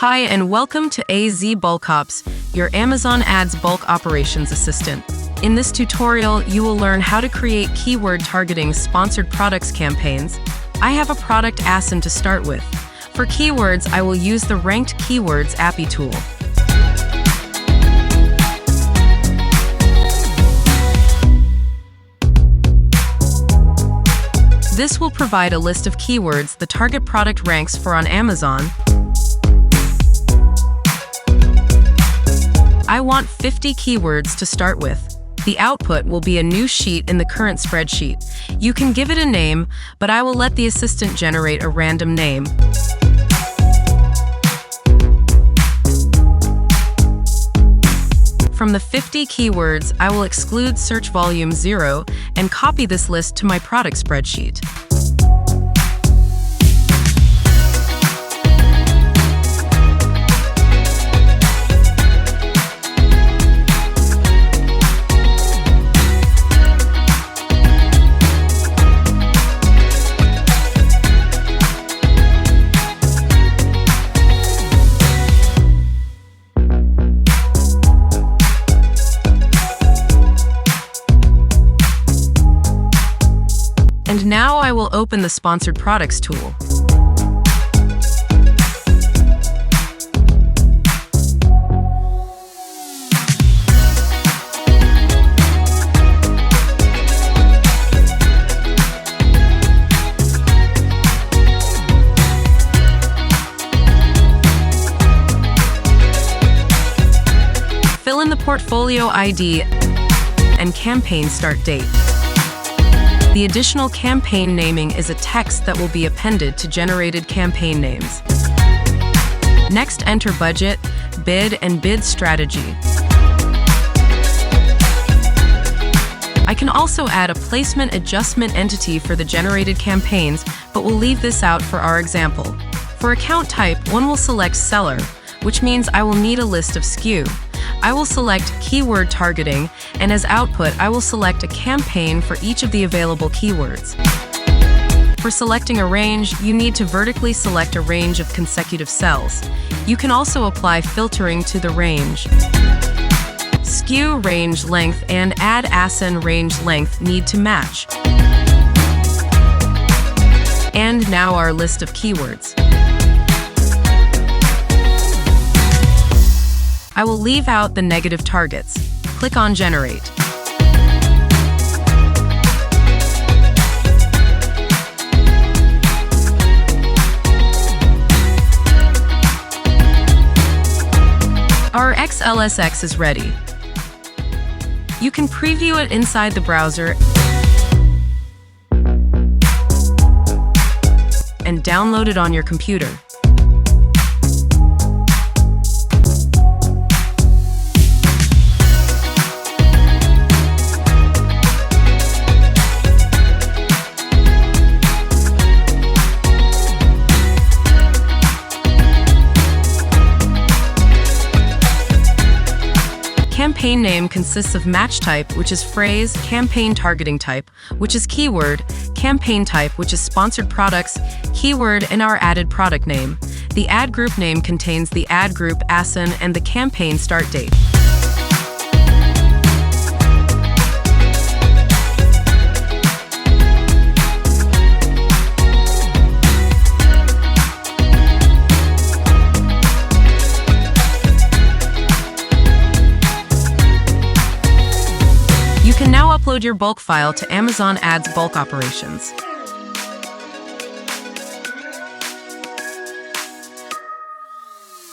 Hi and welcome to AZ Bulk Ops, your Amazon Ads bulk operations assistant. In this tutorial, you will learn how to create keyword targeting sponsored products campaigns. I have a product ASIN to start with. For keywords, I will use the Ranked Keywords API tool. This will provide a list of keywords the target product ranks for on Amazon. I want 50 keywords to start with. The output will be a new sheet in the current spreadsheet. You can give it a name, but I will let the assistant generate a random name. From the 50 keywords, I will exclude search volume 0 and copy this list to my product spreadsheet. And now I will open the Sponsored Products tool. Fill in the portfolio ID and campaign start date. The additional campaign naming is a text that will be appended to generated campaign names. Next, enter budget, bid, and bid strategy. I can also add a placement adjustment entity for the generated campaigns, but we'll leave this out for our example. For account type, one will select seller, which means I will need a list of SKU. I will select keyword targeting, and as output, I will select a campaign for each of the available keywords. For selecting a range, you need to vertically select a range of consecutive cells. You can also apply filtering to the range. SKU range length and add ASIN range length need to match. And now our list of keywords. I will leave out the negative targets. Click on Generate. Our XLSX is ready. You can preview it inside the browser and download it on your computer. Campaign name consists of match type, which is phrase, campaign targeting type, which is keyword, campaign type, which is sponsored products, keyword, and our added product name. The ad group name contains the ad group ASIN and the campaign start date. You can now upload your bulk file to Amazon Ads bulk operations.